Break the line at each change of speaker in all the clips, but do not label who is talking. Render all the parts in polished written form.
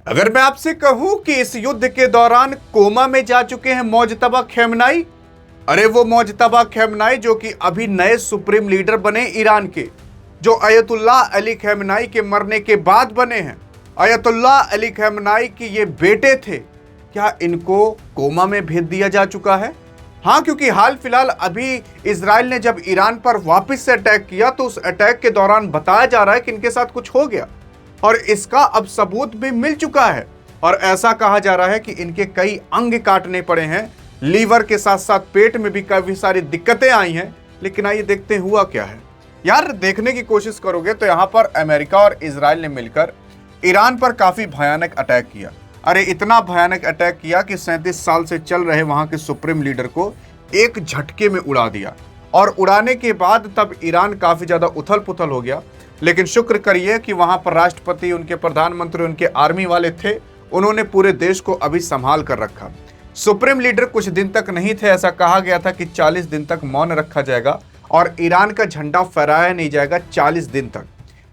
अगर मैं आपसे कहूं कि इस युद्ध के दौरान कोमा में जा चुके हैं मोजतबा खेमनाई, अरे वो मोजतबा खेमनाई जो कि अभी नए सुप्रीम लीडर बने ईरान के, जो अयतुल्लाह अली खेमनाई के मरने के बाद बने हैं। अयतुल्लाह अली खेमनाई के ये बेटे थे, क्या इनको कोमा में भेज दिया जा चुका है? हाँ, क्योंकि हाल फिलहाल अभी इजराइल ने जब ईरान पर वापस से अटैक किया तो उस अटैक के दौरान बताया जा रहा है कि इनके साथ कुछ हो गया और इसका अब सबूत भी मिल चुका है। और ऐसा कहा जा रहा है कि इनके कई अंग काटने पड़े हैं, लीवर के साथ साथ पेट में भी काफी सारी दिक्कतें आई हैं। लेकिन आइए देखते हैं हुआ क्या है। यार, देखने की कोशिश करोगे तो यहाँ पर अमेरिका और इजराइल ने मिलकर ईरान पर काफी भयानक अटैक किया। अरे इतना भयानक अटैक किया कि 37 साल से चल रहे वहां के सुप्रीम लीडर को एक झटके में उड़ा दिया। और उड़ाने के बाद तब ईरान काफी ज्यादा उथल पुथल हो गया। लेकिन शुक्र करिए कि वहां पर राष्ट्रपति, उनके प्रधानमंत्री, उनके आर्मी वाले थे, उन्होंने पूरे देश को अभी संभाल कर रखा। सुप्रीम लीडर कुछ दिन तक नहीं थे, ऐसा कहा गया था कि 40 दिन तक मौन रखा जाएगा और ईरान का झंडा फहराया नहीं जाएगा 40 दिन तक।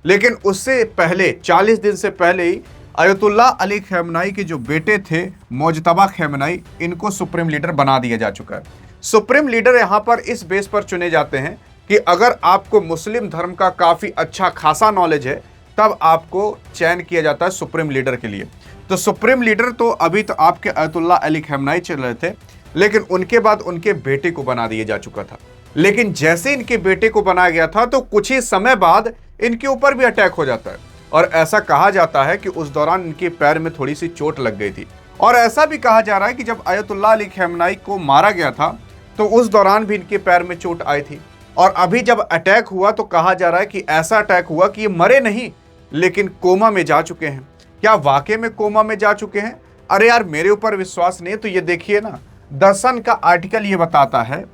लेकिन उससे पहले 40 दिन से पहले ही अयतुल्लाह अली खेमनाई के जो बेटे थे मोजतबा खेमनाई, इनको सुप्रीम लीडर बना दिया जा चुका है। सुप्रीम लीडर यहाँ पर इस बेस पर चुने जाते हैं कि अगर आपको मुस्लिम धर्म का काफी अच्छा खासा नॉलेज है तब आपको चयन किया जाता है सुप्रीम लीडर के लिए। तो सुप्रीम लीडर तो अभी तो आपके अयतुल्लाह अली खेमनाई चल रहे थे, लेकिन उनके बाद उनके बेटे को बना दिया जा चुका था। लेकिन जैसे इनके बेटे को बनाया गया था तो कुछ ही समय बाद इनके ऊपर भी अटैक हो जाता है। और ऐसा कहा जाता है कि उस दौरान इनके पैर में थोड़ी सी चोट लग गई थी। और ऐसा भी कहा जा रहा है कि जब अयतुल्लाह अली खेमनाई को मारा गया था तो उस दौरान भी इनके पैर में चोट आई थी। और अभी जब अटैक हुआ तो कहा जा रहा है कि ऐसा अटैक हुआ कि ये मरे नहीं लेकिन कोमा में जा चुके हैं। क्या वाकई में कोमा में जा चुके हैं? अरे यार, मेरे ऊपर विश्वास नहीं है तो ये देखिए ना, द सन का आर्टिकल ये बताता है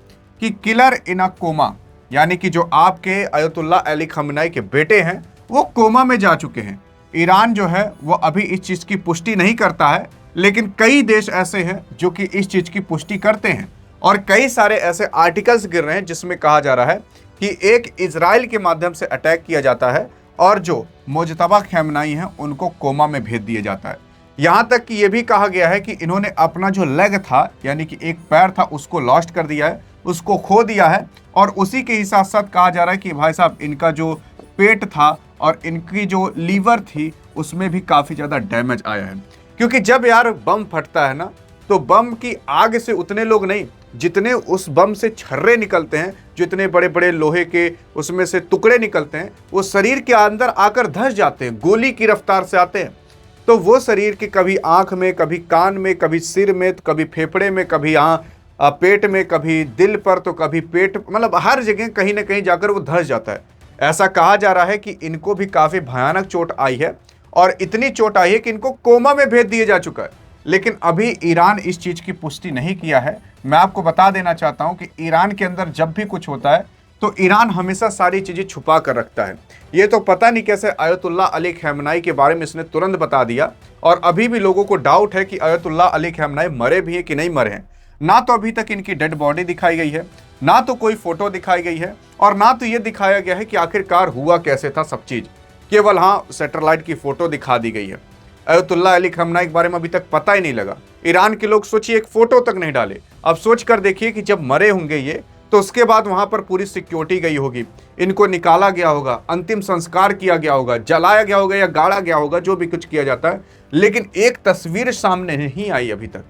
कि किलर इन अ कोमा, यानी कि जो आपके अयतुल्लाह अली खamenei के बेटे हैं वो कोमा में जा चुके हैं। ईरान जो है वो अभी इस चीज की पुष्टि नहीं करता है, लेकिन कई देश ऐसे हैं जो कि इस चीज की पुष्टि करते हैं। और कई सारे ऐसे आर्टिकल्स गिर रहे हैं जिसमें कहा जा रहा है कि एक इजराइल के माध्यम से अटैक किया जाता है और जो मोजतबा खेमनाई हैं उनको कोमा में भेज दिया जाता है। यहाँ तक कि यह भी कहा गया है कि इन्होंने अपना जो लेग था, यानी कि एक पैर था, उसको लॉस्ट कर दिया है, उसको खो दिया है। और उसी के ही साथ साथ कहा जा रहा है कि भाई साहब, इनका जो पेट था और इनकी जो लीवर थी उसमें भी काफ़ी ज़्यादा डैमेज आया है। क्योंकि जब यार बम फटता है ना, तो बम की आग से उतने लोग नहीं, जितने उस बम से छर्रे निकलते हैं, जितने बड़े बड़े लोहे के उसमें से टुकड़े निकलते हैं, वो शरीर के अंदर आकर धंस जाते हैं, गोली की रफ्तार से आते हैं। तो वो शरीर के कभी आँख में, कभी कान में, कभी सिर में, कभी फेफड़े में, कभी पेट में, कभी दिल पर, तो कभी पेट, मतलब हर जगह कहीं ना कहीं जाकर वो धंस जाता है। ऐसा कहा जा रहा है कि इनको भी काफ़ी भयानक चोट आई है और इतनी चोट आई है कि इनको कोमा में भेज दिया जा चुका है। लेकिन अभी ईरान इस चीज़ की पुष्टि नहीं किया है। मैं आपको बता देना चाहता हूं कि ईरान के अंदर जब भी कुछ होता है तो ईरान हमेशा सारी चीज़ें छुपा कर रखता है। ये तो पता नहीं कैसे अयतुल्लाह अली खamenei के बारे में इसने तुरंत बता दिया और अभी भी लोगों को डाउट है कि अयतुल्लाह अली खamenei मरे भी हैं कि नहीं मरे हैं। ना तो अभी तक इनकी डेड बॉडी दिखाई गई है, ना तो कोई फोटो दिखाई गई है, और ना तो ये दिखाया गया है कि आखिरकार हुआ कैसे था सब चीज़। केवल हाँ, सैटेलाइट की फोटो दिखा दी गई है। अयतुल्लाह अली खamenei के बारे में अभी तक पता ही नहीं लगा। ईरान के लोग सोचिए एक फोटो तक नहीं डाले। अब सोच कर देखिए कि जब मरे होंगे ये, तो उसके बाद वहां पर पूरी सिक्योरिटी गई होगी, इनको निकाला गया होगा, अंतिम संस्कार किया गया होगा, जलाया गया होगा या गाड़ा गया होगा, जो भी कुछ किया जाता है, लेकिन एक तस्वीर सामने नहीं आई अभी तक।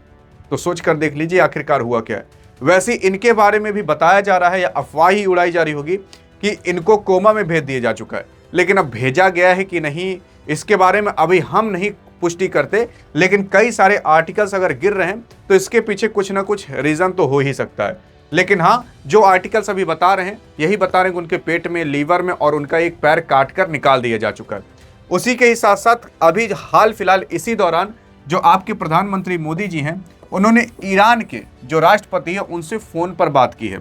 तो सोच कर देख लीजिए आखिरकार हुआ क्या है। वैसे इनके बारे में भी बताया जा रहा है या अफवाह ही उड़ाई जा रही होगी कि इनको कोमा में भेज दिया जा चुका है। लेकिन अब भेजा गया है कि नहीं, इसके बारे में अभी हम नहीं पुष्टि करते। लेकिन कई सारे आर्टिकल्स अगर गिर रहे हैं तो इसके पीछे कुछ ना कुछ रीज़न तो हो ही सकता है। लेकिन हाँ, जो आर्टिकल्स अभी बता रहे हैं यही बता रहे हैं कि उनके पेट में, लीवर में और उनका एक पैर काट कर निकाल दिया जा चुका है। उसी के ही साथ साथ अभी हाल फिलहाल इसी दौरान जो आपके प्रधानमंत्री मोदी जी हैं, उन्होंने ईरान के जो राष्ट्रपति है उनसे फ़ोन पर बात की है।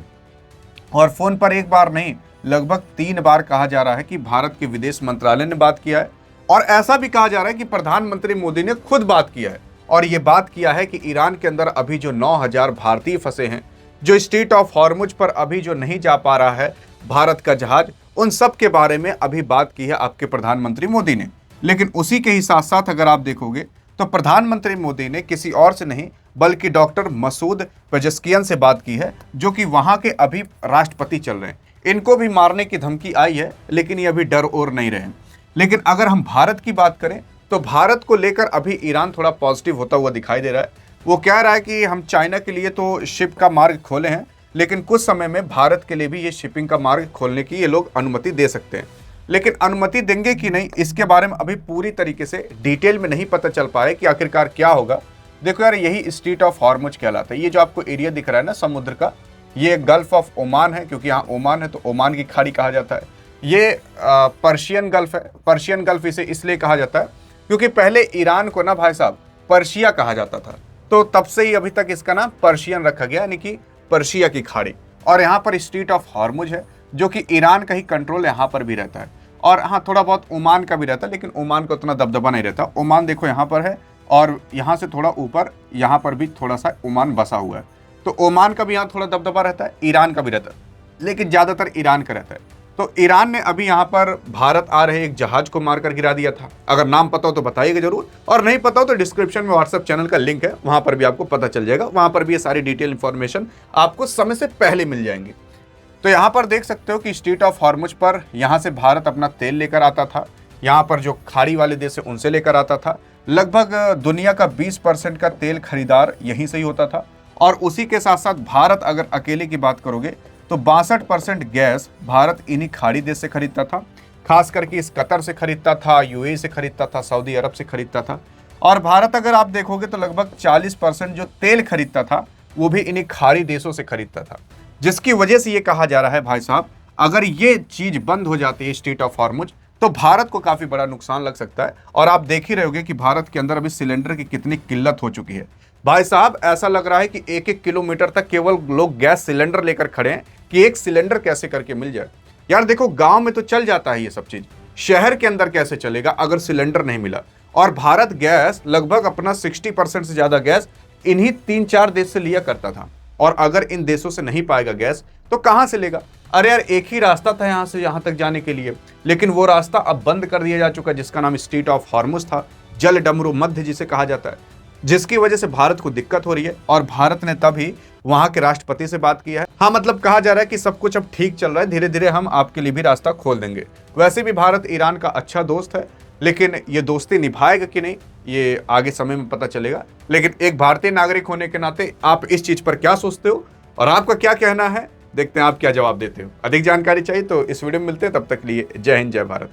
और फ़ोन पर एक बार नहीं, लगभग 3 बार कहा जा रहा है कि भारत के विदेश मंत्रालय ने बात किया है। और ऐसा भी कहा जा रहा है कि प्रधानमंत्री मोदी ने खुद बात किया है और ये बात किया है कि ईरान के अंदर अभी जो 9000 भारतीय फंसे हैं, जो स्ट्रेट ऑफ हॉर्मुज पर अभी जो नहीं जा पा रहा है भारत का जहाज, उन सब के बारे में अभी बात की है आपके प्रधानमंत्री मोदी ने। लेकिन उसी के ही साथ साथ अगर आप देखोगे तो प्रधानमंत्री मोदी ने किसी और से नहीं बल्कि डॉक्टर मसूद पेजेस्कियन से बात की है, जो कि वहां के अभी राष्ट्रपति चल रहे हैं। इनको भी मारने की धमकी आई है, लेकिन ये अभी डर और नहीं रहे। लेकिन अगर हम भारत की बात करें तो भारत को लेकर अभी ईरान थोड़ा पॉजिटिव होता हुआ दिखाई दे रहा है। वो कह रहा है कि हम चाइना के लिए तो शिप का मार्ग खोले हैं, लेकिन कुछ समय में भारत के लिए भी ये शिपिंग का मार्ग खोलने की ये लोग अनुमति दे सकते हैं। लेकिन अनुमति देंगे कि नहीं, इसके बारे में अभी पूरी तरीके से डिटेल में नहीं पता चल पा रहा है कि आखिरकार क्या होगा। देखो यार, यही स्ट्रेट ऑफ हॉर्मुज कहलाता है। ये जो आपको एरिया दिख रहा है ना समुद्र का, ये गल्फ ऑफ ओमान है, क्योंकि यहाँ ओमान है तो ओमान की खाड़ी कहा जाता है। ये पर्शियन गल्फ है। पर्शियन गल्फ इसे इसलिए कहा जाता है क्योंकि पहले ईरान को ना भाई साहब पर्शिया कहा जाता था, तो तब से ही अभी तक इसका नाम पर्शियन रखा गया, यानी कि पर्शिया की खाड़ी। और यहाँ पर स्ट्रेट ऑफ हॉर्मुज है, जो कि ईरान का ही कंट्रोल यहाँ पर भी रहता है। और हाँ, थोड़ा बहुत ओमान का भी रहता है, लेकिन ओमान को उतना दबदबा नहीं रहता। ओमान देखो यहाँ पर है, और यहाँ से थोड़ा ऊपर यहाँ पर भी थोड़ा सा ओमान बसा हुआ है, तो ओमान का भी यहाँ थोड़ा दबदबा रहता है, ईरान का भी रहता है, लेकिन ज़्यादातर ईरान का रहता है। तो ईरान ने अभी यहाँ पर भारत आ रहे एक जहाज को मारकर गिरा दिया था। अगर नाम पता हो तो बताइएगा जरूर, और नहीं पता हो तो डिस्क्रिप्शन में व्हाट्सएप चैनल का लिंक है, वहां पर भी आपको पता चल जाएगा। वहां पर भी ये सारी डिटेल इंफॉर्मेशन आपको समय से पहले मिल जाएंगी। तो यहाँ पर देख सकते हो कि स्ट्रेट ऑफ हॉर्मुज पर यहाँ से भारत अपना तेल लेकर आता था, यहाँ पर जो खाड़ी वाले देश है उनसे लेकर आता था। लगभग दुनिया का 20% का तेल खरीदार यहीं से ही होता था। और उसी के साथ साथ भारत अगर अकेले की बात करोगे तो 62% गैस भारत इन्हीं खाड़ी देश से खरीदता था। खास करके इस कतर से खरीदता था, यूएई से खरीदता था, सऊदी अरब से खरीदता था। और भारत अगर आप देखोगे तो लगभग 40% जो तेल खरीदता था वो भी इन्हीं खाड़ी देशों से खरीदता था, जिसकी वजह से ये कहा जा रहा है भाई साहब, अगर ये चीज बंद हो जाती है स्ट्रेट ऑफ हॉर्मुज, तो भारत को काफी बड़ा नुकसान लग सकता है। और आप देख ही रहे होगे कि भारत के अंदर अभी सिलेंडर की कितनी किल्लत हो चुकी है। भाई साहब, ऐसा लग रहा है कि 1-1 किलोमीटर तक केवल लोग गैस सिलेंडर लेकर खड़े हैं कि एक सिलेंडर कैसे करके मिल जाए। यार देखो, गांव में तो चल जाता है ये सब चीज, शहर के अंदर कैसे चलेगा अगर सिलेंडर नहीं मिला। और भारत गैस लगभग अपना 60% से ज्यादा गैस इन्हीं 3-4 देश से लिया करता था, और अगर इन देशों से नहीं पाएगा गैस तो कहां से लेगा। अरे यार, एक ही रास्ता था यहां से यहां तक जाने के लिए, लेकिन वो रास्ता अब बंद कर दिया जा चुका है, जिसका नाम स्ट्रेट ऑफ हॉर्मुज था, जल डमरू मध्य जिसे कहा जाता है, जिसकी वजह से भारत को दिक्कत हो रही है। और भारत ने तभी वहां के राष्ट्रपति से बात किया है। हाँ, मतलब कहा जा रहा है कि सब कुछ अब ठीक चल रहा है, धीरे धीरे हम आपके लिए भी रास्ता खोल देंगे। वैसे भी भारत ईरान का अच्छा दोस्त है, लेकिन ये दोस्ती निभाएगा कि नहीं ये आगे समय में पता चलेगा। लेकिन एक भारतीय नागरिक होने के नाते आप इस चीज पर क्या सोचते हो और आपका क्या कहना है, देखते हैं आप क्या जवाब देते हो। अधिक जानकारी चाहिए तो इस वीडियो में मिलते हैं, तब तक लिए जय हिंद जय भारत।